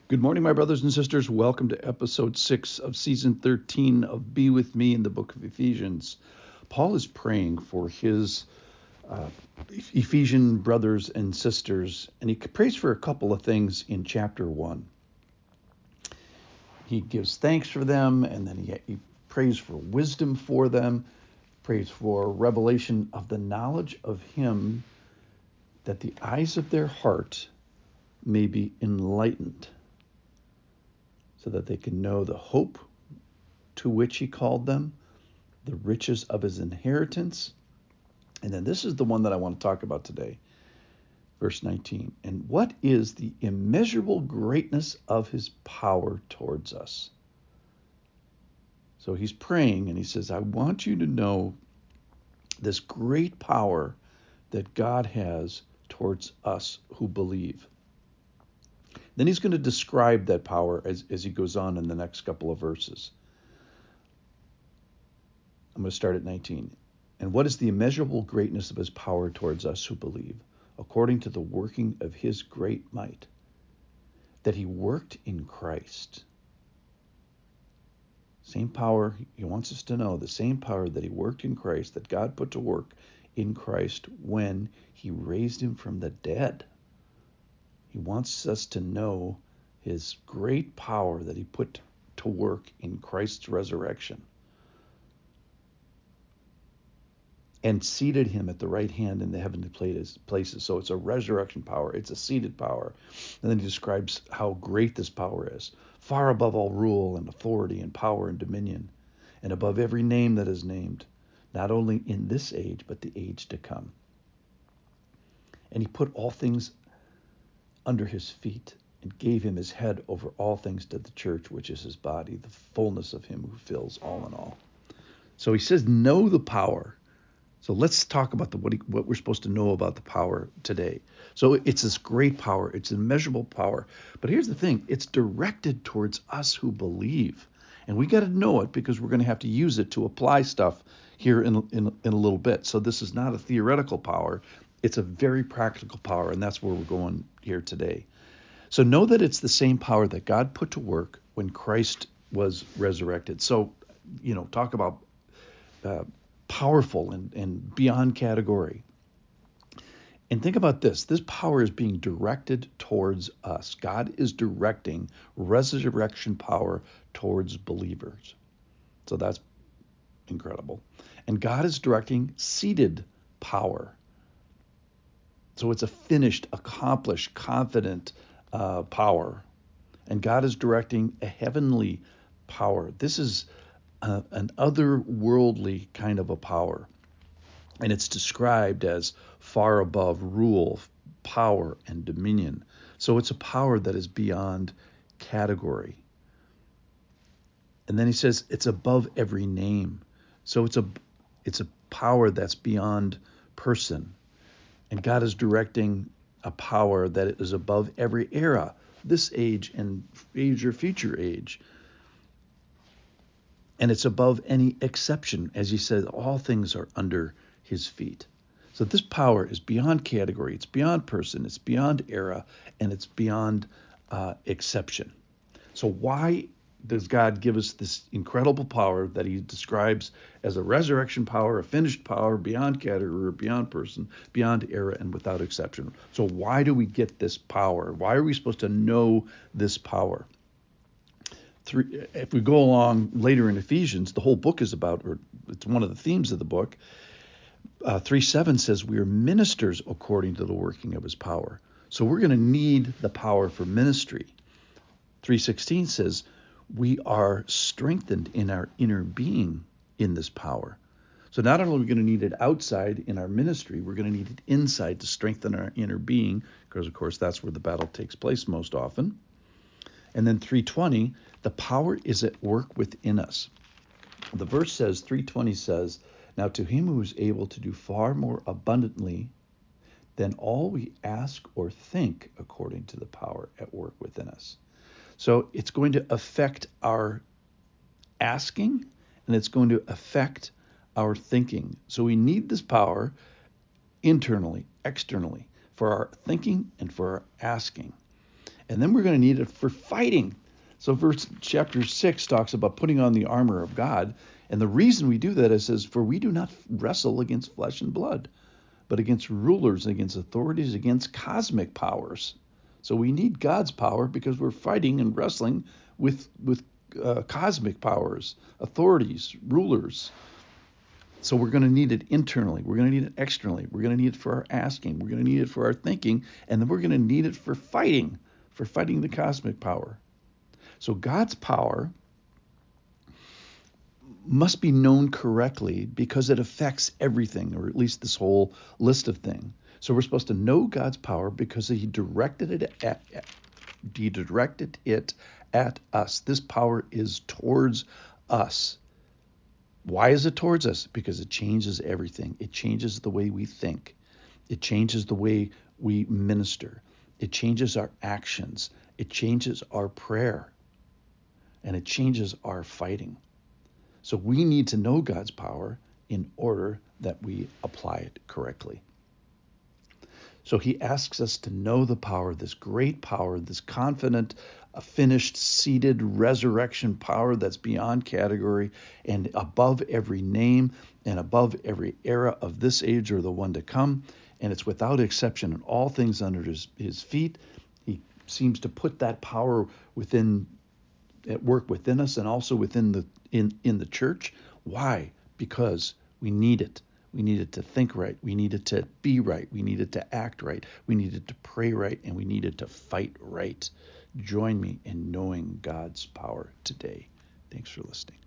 Good morning, my brothers and sisters. Welcome to episode 6 of season 13 of Be With Me in the book of Ephesians. Paul is praying for his Ephesian brothers and sisters, and he prays for a couple of things in chapter 1. He gives thanks for them, and then he prays for wisdom for them, prays for revelation of the knowledge of him, that the eyes of their heart may be enlightened, so that they can know the hope to which he called them, the riches of his inheritance. And then this is the one that I want to talk about today. Verse 19. And what is the immeasurable greatness of his power towards us? So he's praying and he says, I want you to know this great power that God has towards us who believe. Then he's going to describe that power as he goes on in the next couple of verses. I'm going to start at 19. And what is the immeasurable greatness of his power towards us who believe, according to the working of his great might, that he worked in Christ. Same power, he wants us to know, the same power that he worked in Christ, that God put to work in Christ when he raised him from the dead. He wants us to know his great power that he put to work in Christ's resurrection, and seated him at the right hand in the heavenly places. So it's a resurrection power. It's a seated power. And then he describes how great this power is, far above all rule and authority and power and dominion, and above every name that is named, not only in this age, but the age to come. And he put all things under his feet, and gave him his head over all things to the church, which is his body, the fullness of him who fills all in all. So he says, know the power. So let's talk about what we're supposed to know about the power today. So it's this great power. It's immeasurable power. But here's the thing. It's directed towards us who believe. And we got to know it because we're going to have to use it to apply stuff here in a little bit. So this is not a theoretical power. It's a very practical power, and that's where we're going here today. So know that it's the same power that God put to work when Christ was resurrected. So, talk about powerful and beyond category. And think about this. This power is being directed towards us. God is directing resurrection power towards believers. So that's incredible. And God is directing seated power. So it's a finished, accomplished, confident power. And God is directing a heavenly power. This is an otherworldly kind of a power. And it's described as far above rule, power, and dominion. So it's a power that is beyond category. And then he says it's above every name. So it's a power that's beyond person. And God is directing a power that is above every era, this age and age or future age. And it's above any exception. As he said, all things are under his feet. So this power is beyond category. It's beyond person. It's beyond era. And it's beyond exception. So why does God give us this incredible power that he describes as a resurrection power, a finished power, beyond category, beyond person, beyond era, and without exception? So why do we get this power? Why are we supposed to know this power? If we go along later in Ephesians, the whole book is about, or it's one of the themes of the book, 3:7 says we are ministers according to the working of his power. So we're going to need the power for ministry. 3:16 says we are strengthened in our inner being in this power. So not only are we going to need it outside in our ministry, we're going to need it inside to strengthen our inner being, because, of course, that's where the battle takes place most often. And then 3:20, the power is at work within us. The verse says, 3:20 says, now to him who is able to do far more abundantly than all we ask or think according to the power at work within us. So it's going to affect our asking, and it's going to affect our thinking. So we need this power internally, externally, for our thinking and for our asking. And then we're going to need it for fighting. So chapter 6 talks about putting on the armor of God. And the reason we do that is, says, for we do not wrestle against flesh and blood, but against rulers, against authorities, against cosmic powers. So we need God's power because we're fighting and wrestling with cosmic powers, authorities, rulers. So we're going to need it internally. We're going to need it externally. We're going to need it for our asking. We're going to need it for our thinking. And then we're going to need it for fighting the cosmic power. So God's power must be known correctly because it affects everything, or at least this whole list of things. So we're supposed to know God's power because he directed it at us. This power is towards us. Why is it towards us? Because it changes everything. It changes the way we think. It changes the way we minister. It changes our actions. It changes our prayer. And it changes our fighting. So we need to know God's power in order that we apply it correctly. So he asks us to know the power, this great power, this confident, finished, seated resurrection power that's beyond category and above every name and above every era of this age or the one to come. And it's without exception in all things under his feet. He seems to put that power at work within us and also within the church. Why? Because we need it. We need it to think right. We need it to be right. We need it to act right. We need it to pray right. And we need it to fight right. Join me in knowing God's power today. Thanks for listening.